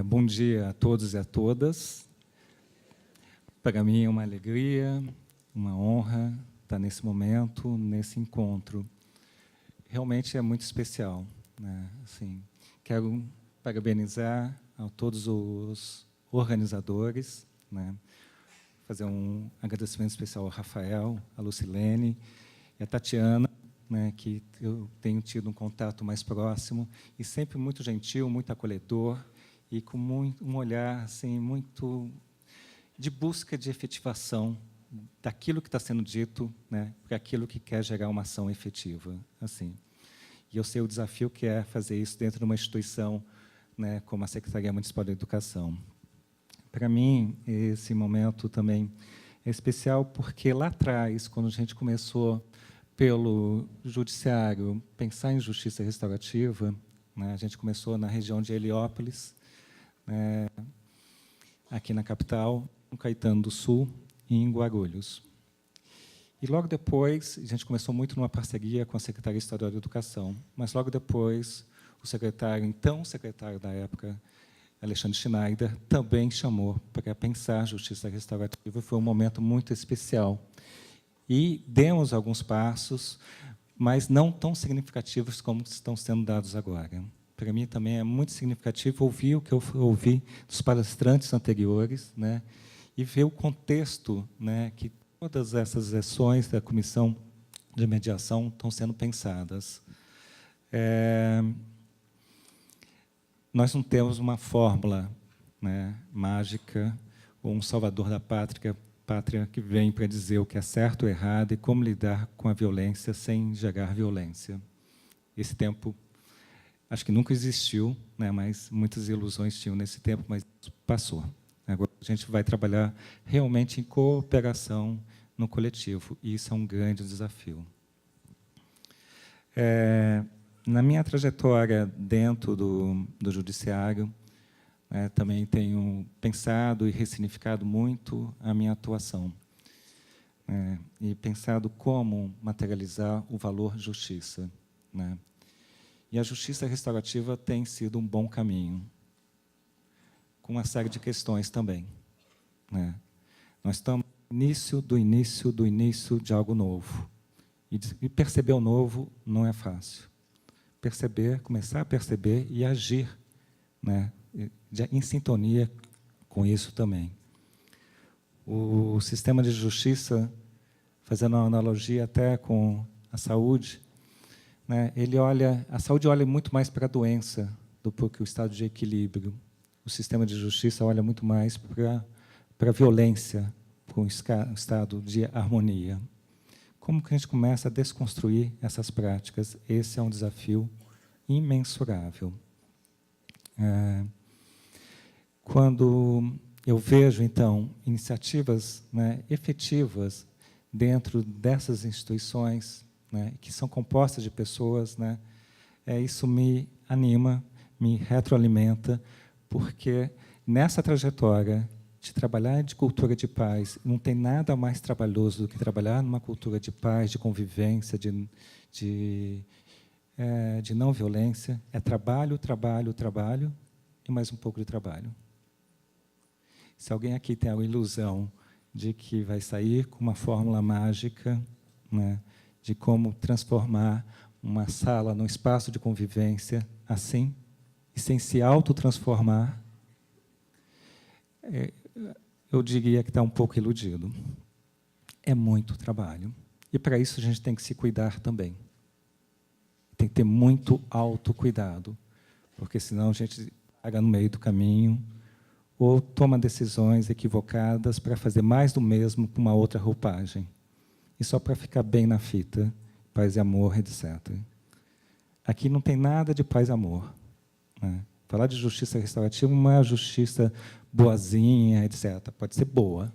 Bom dia a todos e a todas. Para mim é uma alegria, uma honra estar nesse momento, nesse encontro. Realmente é muito especial, né? Assim, quero parabenizar a todos os organizadores, né? Fazer um agradecimento especial ao Rafael, à Lucilene e à Tatiana, né, que eu tenho tido um contato mais próximo e sempre muito gentil, muito acolhedor e com um olhar assim muito de busca de efetivação daquilo que está sendo dito, né, para aquilo que quer gerar uma ação efetiva, assim. E eu sei o desafio que é fazer isso dentro de uma instituição, né, como a Secretaria Municipal da Educação. Para mim, esse momento também é especial porque lá atrás, quando a gente começou pelo judiciário pensar em justiça restaurativa, né, a gente começou na região de Heliópolis, né, aqui na capital, em Caetano do Sul e em Guarulhos. E logo depois, a gente começou muito numa parceria com a Secretaria Estadual de Educação, mas logo depois, o secretário, então secretário da época, Alexandre Schneider, também chamou para pensar justiça restaurativa. Foi um momento muito especial. E demos alguns passos, mas não tão significativos como estão sendo dados agora. Para mim, também é muito significativo ouvir o que eu ouvi dos palestrantes anteriores, né, e ver o contexto, né, que todas essas ações da Comissão de Mediação estão sendo pensadas. Nós não temos uma fórmula, né, mágica ou um salvador da pátria que vem para dizer o que é certo ou errado e como lidar com a violência sem gerar violência. Esse tempo, acho que nunca existiu, né, mas muitas ilusões tinham nesse tempo, mas passou. Agora a gente vai trabalhar realmente em cooperação no coletivo, e isso é um grande desafio. Na minha trajetória dentro do judiciário, também tenho pensado e ressignificado muito a minha atuação, e pensado como materializar o valor justiça, né? E a justiça restaurativa tem sido um bom caminho, com uma série de questões também, né? Nós estamos no início de algo novo, e perceber o novo não é fácil. Perceber, começar a perceber e agir, né, em sintonia com isso também. O sistema de justiça, fazendo uma analogia até com a saúde, né, a saúde olha muito mais para a doença do que o estado de equilíbrio. O sistema de justiça olha muito mais para a violência, para um estado de harmonia. Como que a gente começa a desconstruir essas práticas? Esse é um desafio imensurável. Quando eu vejo, então, iniciativas, né, efetivas dentro dessas instituições, né, que são compostas de pessoas, né, isso me anima, me retroalimenta, porque nessa trajetória de trabalhar de cultura de paz, não tem nada mais trabalhoso do que trabalhar numa cultura de paz, de convivência, de não violência. É trabalho, trabalho, trabalho e mais um pouco de trabalho. Se alguém aqui tem a ilusão de que vai sair com uma fórmula mágica, né, de como transformar uma sala num espaço de convivência assim, e sem se autotransformar, eu diria que está um pouco iludido. É muito trabalho. E, para isso, a gente tem que se cuidar também. Tem que ter muito autocuidado, porque, senão, a gente paga no meio do caminho ou toma decisões equivocadas para fazer mais do mesmo com uma outra roupagem. E só para ficar bem na fita, paz e amor, etc. Aqui não tem nada de paz e amor, né? Falar de justiça restaurativa não é a justiça boazinha, etc. Pode ser boa,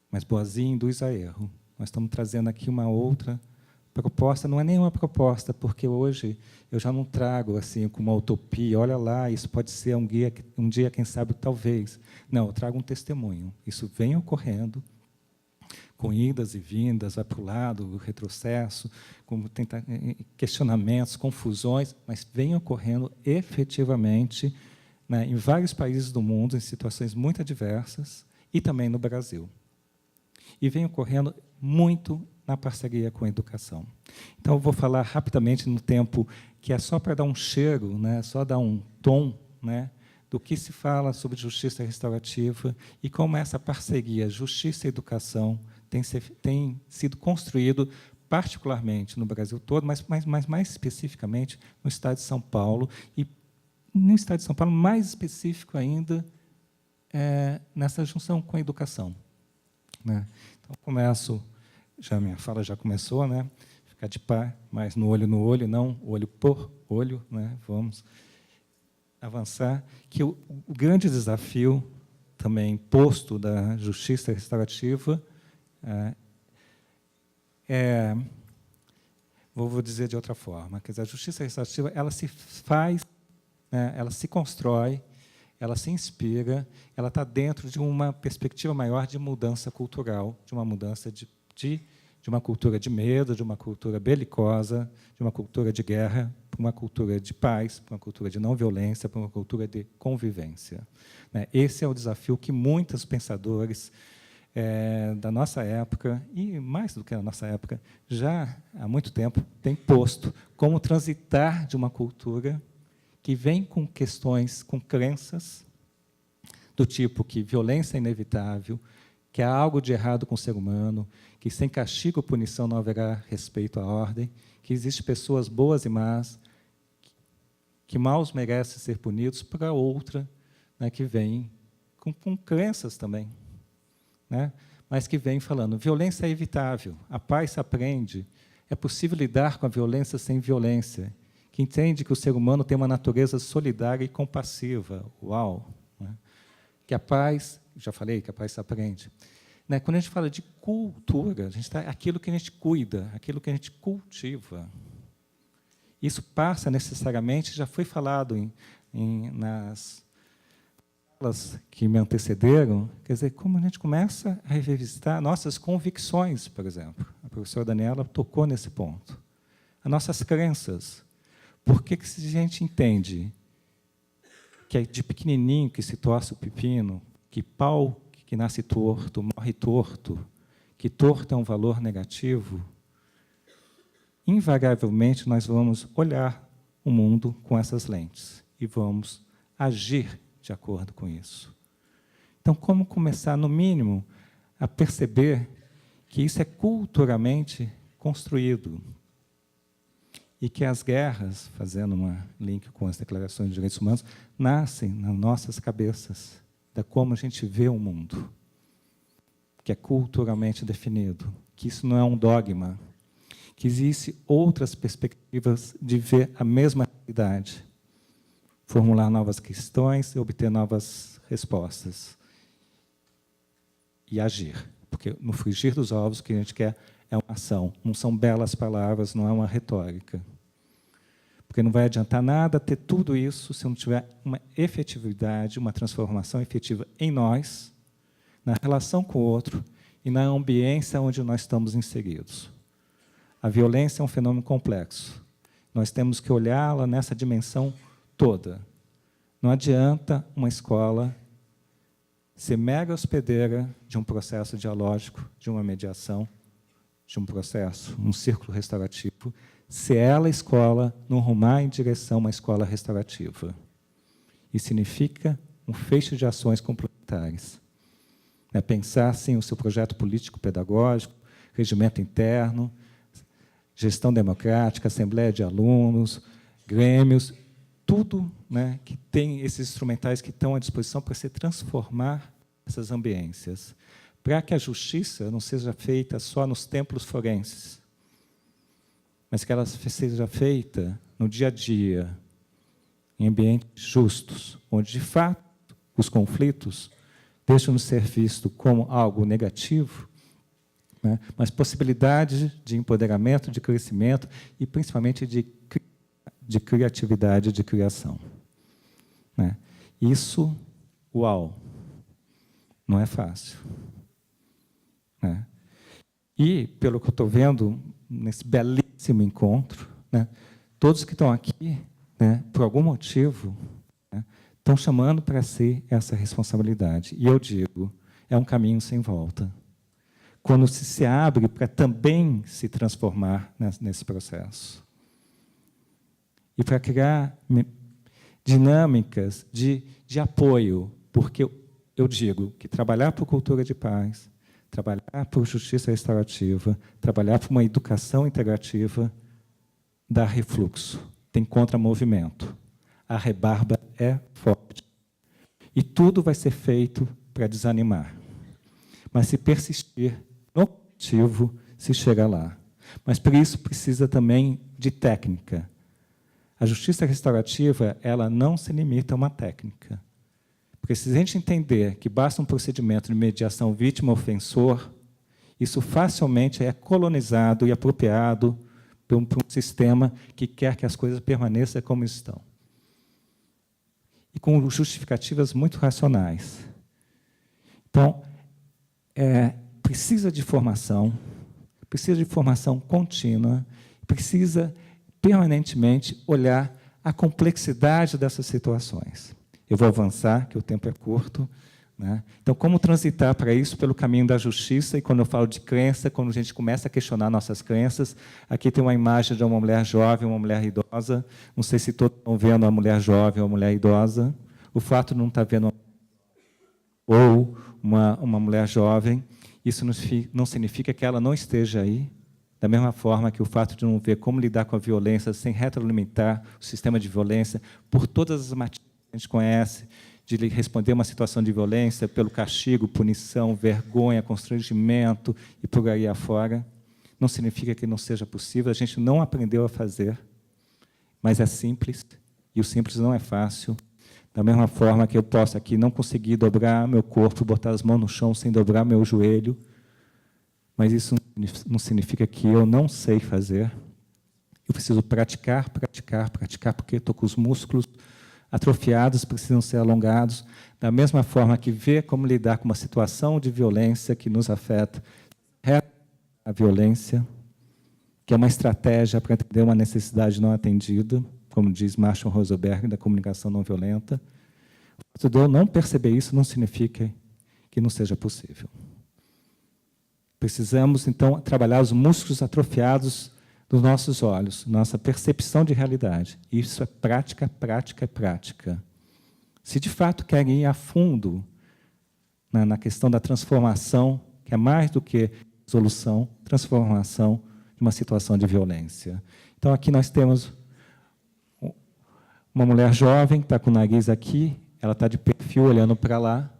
mas boazinha induz a erro. Nós estamos trazendo aqui uma outra proposta, não é nenhuma proposta, porque hoje eu já não trago assim com uma utopia, olha lá, isso pode ser um dia, quem sabe, talvez. Não, eu trago um testemunho. Isso vem ocorrendo, com idas e vindas, vai para o lado, retrocesso, com questionamentos, confusões, mas vem ocorrendo efetivamente né, em vários países do mundo, em situações muito adversas, e também no Brasil. E vem ocorrendo muito na parceria com a educação. Então, eu vou falar rapidamente no tempo que é só para dar um cheiro, né, só dar um tom, né, do que se fala sobre justiça restaurativa e como essa parceria justiça e educação tem sido construído particularmente no Brasil todo, mas mais especificamente no Estado de São Paulo, e no Estado de São Paulo, mais específico ainda, nessa junção com a educação. Né? Então, começo, minha fala já começou, né? Ficar de pé, mas no olho, não olho por olho, né? Vamos avançar, que o grande desafio também posto da justiça restaurativa vou dizer de outra forma, quer dizer, a justiça restaurativa ela se faz, né, ela se constrói, ela se inspira, ela está dentro de uma perspectiva maior de mudança cultural, de uma mudança de uma cultura de medo, de uma cultura belicosa, de uma cultura de guerra, para uma cultura de paz, para uma cultura de não violência, para uma cultura de convivência. Esse é o desafio que muitos pensadores da nossa época, e mais do que a nossa época, já há muito tempo, têm posto como transitar de uma cultura que vem com questões, com crenças, do tipo que violência é inevitável, que há algo de errado com o ser humano, que sem castigo ou punição não haverá respeito à ordem, que existem pessoas boas e más, que maus merecem ser punidos, para outra, né, que vem com crenças também, né, mas que vem falando, violência é evitável, a paz se aprende, é possível lidar com a violência sem violência, que entende que o ser humano tem uma natureza solidária e compassiva. Uau! Né? Que a paz, já falei, que a paz se aprende. Né? Quando a gente fala de cultura, a gente aquilo que a gente cuida, aquilo que a gente cultiva. Isso passa necessariamente, já foi falado nas falas que me antecederam, quer dizer, como a gente começa a revisitar nossas convicções, por exemplo. A professora Daniela tocou nesse ponto. As nossas crenças. Por que a gente entende que é de pequenininho que se torce o pepino, que pau que nasce torto, morre torto, que torto é um valor negativo? Invariavelmente, nós vamos olhar o mundo com essas lentes e vamos agir de acordo com isso. Então, como começar, no mínimo, a perceber que isso é culturalmente construído e que as guerras, fazendo um link com as declarações de direitos humanos, nascem nas nossas cabeças, da como a gente vê o mundo, que é culturalmente definido, que isso não é um dogma, que existem outras perspectivas de ver a mesma realidade, formular novas questões e obter novas respostas. E agir, porque no frigir dos ovos o que a gente quer é uma ação, não são belas palavras, não é uma retórica. Porque não vai adiantar nada ter tudo isso se não tiver uma efetividade, uma transformação efetiva em nós, na relação com o outro e na ambiência onde nós estamos inseridos. A violência é um fenômeno complexo. Nós temos que olhá-la nessa dimensão toda. Não adianta uma escola ser mega hospedeira de um processo dialógico, de uma mediação, de um processo, um círculo restaurativo, se ela, escola, não rumar em direção a uma escola restaurativa. Isso significa um feixe de ações complementares. É pensar, sim, o seu projeto político-pedagógico, regimento interno, gestão democrática, assembleia de alunos, grêmios, tudo, né, que tem esses instrumentais que estão à disposição para se transformar essas ambiências, para que a justiça não seja feita só nos templos forenses, mas que ela seja feita no dia a dia, em ambientes justos, onde, de fato, os conflitos deixam de ser vistos como algo negativo, né, mas possibilidade de empoderamento, de crescimento e, principalmente, de criatividade, de criação. Né? Isso, uau, não é fácil. Né? E, pelo que eu estou vendo, nesse belíssimo encontro, né, todos que estão aqui, né, por algum motivo, né, estão chamando para si essa responsabilidade. E eu digo, é um caminho sem volta. Quando se abre para também se transformar nesse processo. E para criar dinâmicas de apoio, porque eu digo que trabalhar por cultura de paz, trabalhar por justiça restaurativa, trabalhar por uma educação integrativa, dá refluxo, tem contramovimento. A rebarba é forte. E tudo vai ser feito para desanimar. Mas se persistir no objetivo, se chega lá. Mas por isso precisa também de técnica. A justiça restaurativa, ela não se limita a uma técnica. Porque se a gente entender que basta um procedimento de mediação vítima-ofensor, isso facilmente é colonizado e apropriado por um sistema que quer que as coisas permaneçam como estão. E com justificativas muito racionais. Então, precisa de formação contínua, precisa permanentemente olhar a complexidade dessas situações. Eu vou avançar, que o tempo é curto. Né? Então, como transitar para isso pelo caminho da justiça? E quando eu falo de crença, quando a gente começa a questionar nossas crenças, aqui tem uma imagem de uma mulher jovem, uma mulher idosa. Não sei se todos estão vendo a mulher jovem ou a mulher idosa. O fato de não estar vendo ou uma mulher jovem, isso não significa que ela não esteja aí. Da mesma forma que o fato de não ver como lidar com a violência sem retroalimentar o sistema de violência, por todas as matérias que a gente conhece, de responder a uma situação de violência pelo castigo, punição, vergonha, constrangimento e por aí afora, não significa que não seja possível, a gente não aprendeu a fazer, mas é simples, e o simples não é fácil. Da mesma forma que eu posso aqui não conseguir dobrar meu corpo, botar as mãos no chão sem dobrar meu joelho, mas isso não significa que eu não sei fazer. Eu preciso praticar, porque estou com os músculos atrofiados, precisam ser alongados. Da mesma forma que ver como lidar com uma situação de violência que nos afeta, a violência, que é uma estratégia para atender uma necessidade não atendida, como diz Marshall Rosenberg, da comunicação não violenta. O fato de eu não perceber isso não significa que não seja possível. Precisamos, então, trabalhar os músculos atrofiados dos nossos olhos, nossa percepção de realidade. Isso é prática. Se, de fato, querem ir a fundo na questão da transformação, que é mais do que solução, transformação de uma situação de violência. Então, aqui nós temos uma mulher jovem, que está com o nariz aqui, ela está de perfil, olhando para lá,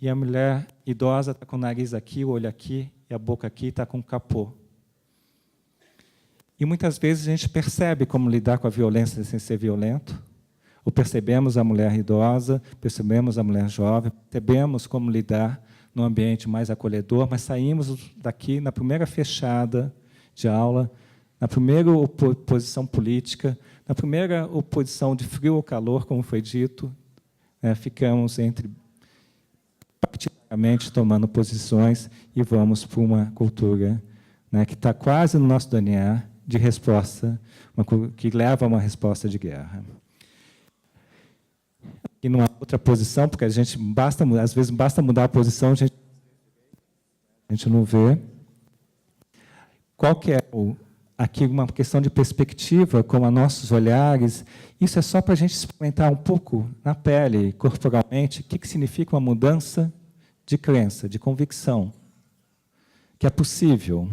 e a mulher idosa está com o nariz aqui, o olho aqui, e a boca aqui, está com o capô. E muitas vezes a gente percebe como lidar com a violência sem ser violento, ou percebemos a mulher idosa, percebemos a mulher jovem, percebemos como lidar num ambiente mais acolhedor, mas saímos daqui na primeira fechada de aula, na primeira oposição política, na primeira oposição de frio ou calor, como foi dito, ficamos particularmente tomando posições e vamos para uma cultura que está quase no nosso DNA de resposta, que leva a uma resposta de guerra. E numa outra posição, porque às vezes basta mudar a posição, a gente não vê. Qual que é aqui uma questão de perspectiva, como a nossos olhares, isso é só para a gente experimentar um pouco na pele, corporalmente, o que significa uma mudança de crença, de convicção, que é possível.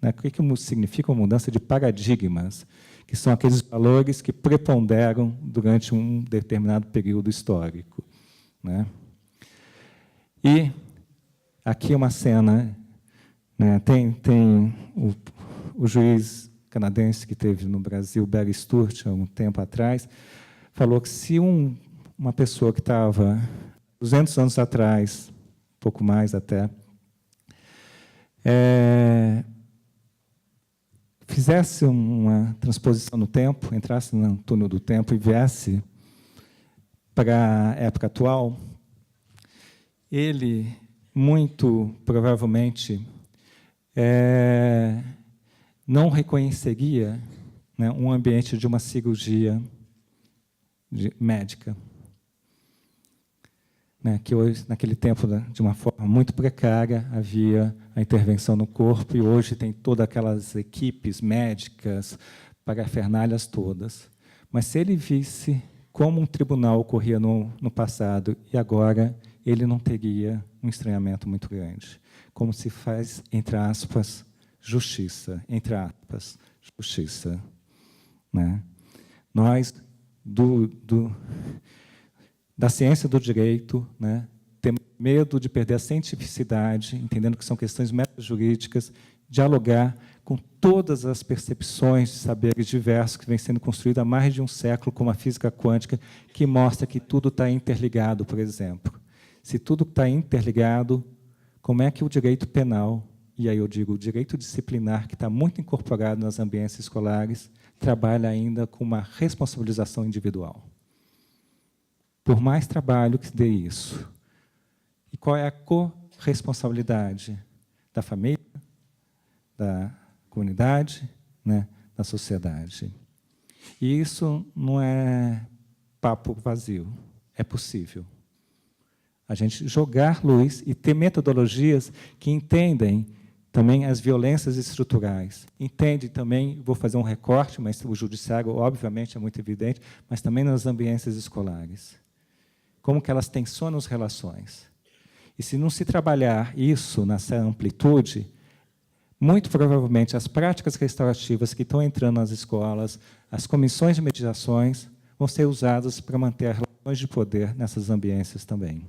O que significa uma mudança de paradigmas, que são aqueles valores que preponderam durante um determinado período histórico. E aqui uma cena, tem o juiz canadense que teve no Brasil, Barry Sturt, há um tempo atrás, falou que se uma pessoa que estava 200 anos atrás, um pouco mais até, fizesse uma transposição no tempo, entrasse no túnel do tempo e viesse para a época atual, ele, muito provavelmente, não reconheceria um ambiente de uma cirurgia médica. né, que hoje, naquele tempo, de uma forma muito precária, havia a intervenção no corpo, e hoje tem todas aquelas equipes médicas, parafernálias todas. Mas se ele visse como um tribunal ocorria no passado e agora, ele não teria um estranhamento muito grande. Como se faz, entre aspas, justiça, entre aspas, justiça. Né? Nós, da ciência do direito, né, temos medo de perder a cientificidade, entendendo que são questões meta-jurídicas, dialogar com todas as percepções de saberes diversos que vêm sendo construídos há mais de um século, como a física quântica, que mostra que tudo está interligado, por exemplo. Se tudo está interligado, como é que o direito penal, e aí eu digo o direito disciplinar, que está muito incorporado nas ambientes escolares, trabalha ainda com uma responsabilização individual? Por mais trabalho que dê isso. E qual é a corresponsabilidade da família, da comunidade, né, da sociedade? E isso não é papo vazio, é possível. A gente jogar luz e ter metodologias que entendem também as violências estruturais. Entende também, vou fazer um recorte, mas o judiciário, obviamente, é muito evidente, mas também nas ambiências escolares. Como que elas tensionam as relações. E se não se trabalhar isso nessa amplitude, muito provavelmente as práticas restaurativas que estão entrando nas escolas, as comissões de mediações, vão ser usadas para manter as relações de poder nessas ambiências também.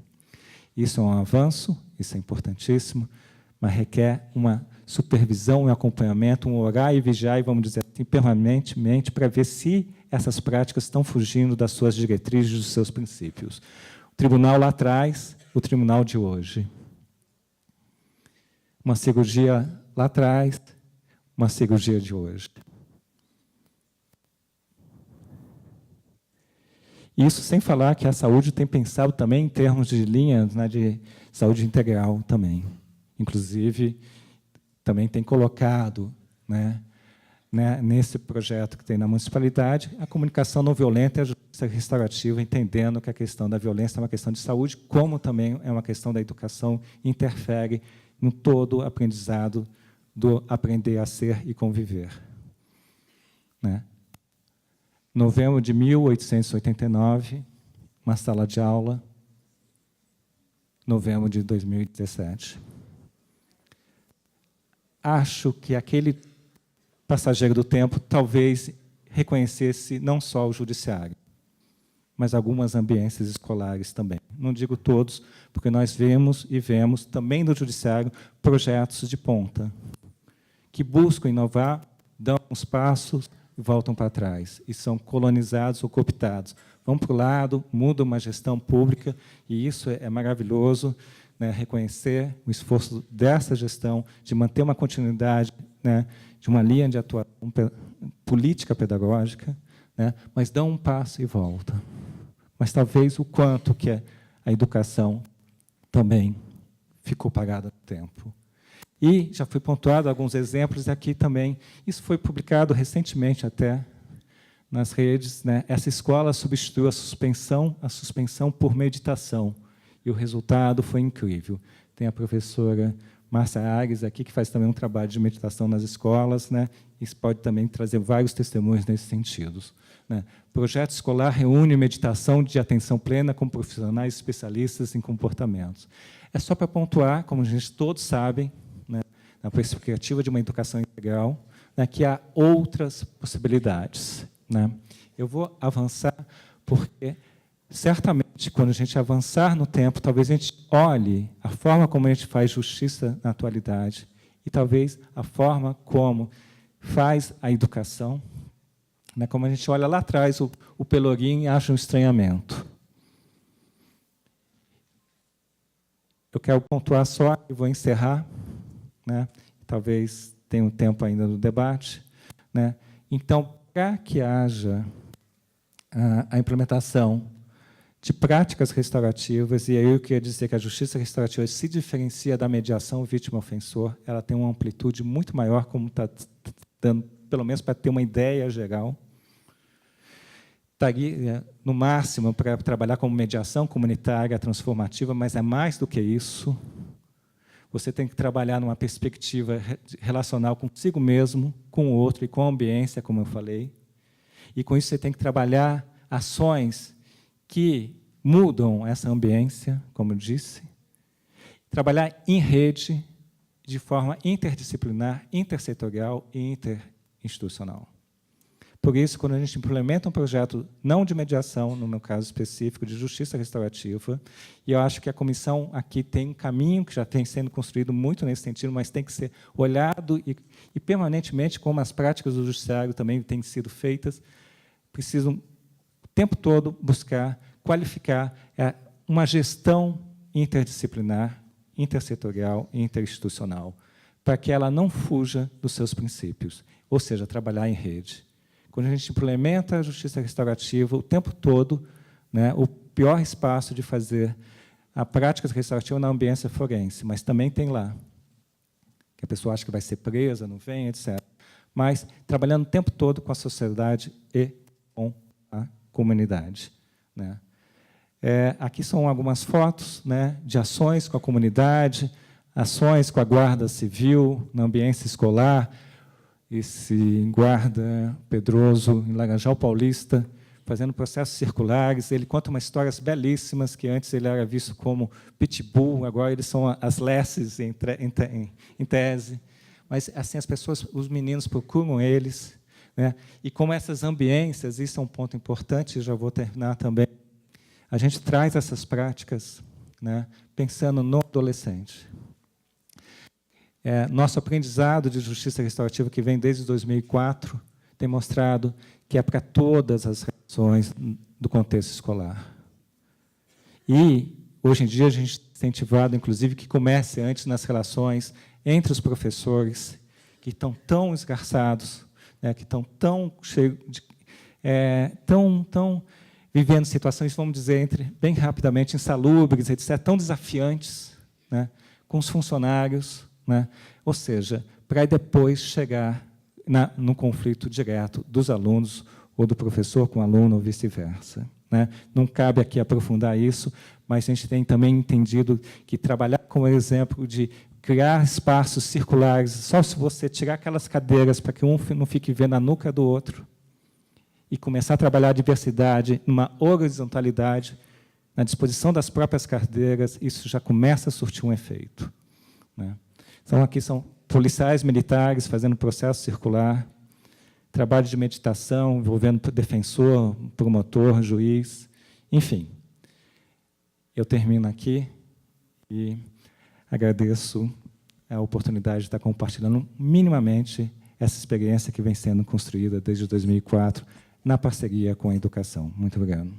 Isso é um avanço, isso é importantíssimo, mas requer uma supervisão e acompanhamento, um orar e vigiar, e vamos dizer assim, permanentemente, para ver se essas práticas estão fugindo das suas diretrizes, dos seus princípios. O tribunal lá atrás, o tribunal de hoje. Uma cirurgia lá atrás, uma cirurgia de hoje. Isso sem falar que a saúde tem pensado também em termos de linhas, né, de saúde integral também. Inclusive, também tem colocado, né, nesse projeto que tem na municipalidade, a comunicação não violenta e a justiça restaurativa, entendendo que a questão da violência é uma questão de saúde, como também é uma questão da educação, interfere no todo o aprendizado do aprender a ser e conviver. Né? Novembro de 1889, uma sala de aula, novembro de 2017. Acho que aquele passageiro do tempo talvez reconhecesse não só o judiciário, mas algumas ambiências escolares também. Não digo todos, porque nós vemos e vemos também no judiciário projetos de ponta, que buscam inovar, dão uns passos e voltam para trás, e são colonizados ou cooptados. Vão para o lado, mudam uma gestão pública, e isso é maravilhoso, né, reconhecer o esforço dessa gestão de manter uma continuidade, né, de uma linha de atuação política pedagógica, né, mas dão um passo e volta. Mas talvez o quanto que a educação também ficou parada no tempo. E já foi pontuado alguns exemplos aqui também. Isso foi publicado recentemente até nas redes. Né? Essa escola substituiu a suspensão por meditação. E o resultado foi incrível. Tem a professora Márcia Ares aqui, que faz também um trabalho de meditação nas escolas. Né? Isso pode também trazer vários testemunhos nesse sentido. Né? O projeto escolar reúne meditação de atenção plena com profissionais especialistas em comportamentos. É só para pontuar, como a gente todos sabem, né, na perspectiva de uma educação integral, né, que há outras possibilidades. Né? Eu vou avançar porque, certamente, quando a gente avançar no tempo, talvez a gente olhe a forma como a gente faz justiça na atualidade e talvez a forma como faz a educação, né, como a gente olha lá atrás o Pelourinho e acha um estranhamento. Eu quero pontuar só e vou encerrar, né? Talvez tenha um tempo ainda no debate. Né? Então, para que haja a implementação de práticas restaurativas, e aí eu queria dizer que a justiça restaurativa se diferencia da mediação vítima-ofensor, ela tem uma amplitude muito maior, como está dando, pelo menos para ter uma ideia geral. estaria, no máximo, para trabalhar como mediação comunitária transformativa, mas é mais do que isso. Você tem que trabalhar numa perspectiva relacional consigo mesmo, com o outro e com a ambiência, como eu falei. E, com isso, você tem que trabalhar ações que mudam essa ambiência, como eu disse. Trabalhar em rede, de forma interdisciplinar, intersetorial e interinstitucional. Por isso, quando a gente implementa um projeto não de mediação, no meu caso específico, de justiça restaurativa, e eu acho que a comissão aqui tem um caminho que já tem sendo construído muito nesse sentido, mas tem que ser olhado e permanentemente, como as práticas do judiciário também têm sido feitas, precisam, o tempo todo, buscar, qualificar uma gestão interdisciplinar, intersetorial e interinstitucional, para que ela não fuja dos seus princípios, ou seja, trabalhar em rede. Quando a gente implementa a justiça restaurativa o tempo todo, né, o pior espaço de fazer a prática restaurativa na ambiência forense, mas também tem lá, que a pessoa acha que vai ser presa, não vem, etc. Mas trabalhando o tempo todo com a sociedade e com a comunidade. Né. Aqui são algumas fotos, né, de ações com a comunidade, ações com a Guarda Civil, na ambiência escolar, esse guarda Pedroso, em Laranjal Paulista, fazendo processos circulares. Ele conta umas histórias belíssimas, que antes ele era visto como pitbull, agora eles são as lesses em tese. Mas, assim, as pessoas, os meninos procuram eles. Né? E como essas ambiências, isso é um ponto importante, já vou terminar também, a gente traz essas práticas, né, pensando no adolescente. Nosso aprendizado de justiça restaurativa, que vem desde 2004, tem mostrado que é para todas as relações do contexto escolar. E, hoje em dia, a gente tem incentivado, inclusive, que comece antes nas relações entre os professores, que estão tão esgarçados, né, que estão tão cheios de... tão vivendo situações, vamos dizer, bem rapidamente, insalubres, etc., tão desafiantes, né, com os funcionários, né? Ou seja, para depois chegar no conflito direto dos alunos ou do professor com o aluno ou vice-versa. Né? Não cabe aqui aprofundar isso, mas a gente tem também entendido que trabalhar com o exemplo de criar espaços circulares, só se você tirar aquelas cadeiras para que um não fique vendo a nuca do outro, e começar a trabalhar a diversidade numa horizontalidade, na disposição das próprias cadeiras, isso já começa a surtir um efeito. Né? Então, aqui são policiais militares fazendo processo circular, trabalho de meditação envolvendo defensor, promotor, juiz, enfim. Eu termino aqui e agradeço a oportunidade de estar compartilhando minimamente essa experiência que vem sendo construída desde 2004, na parceria com a educação. Muito obrigado.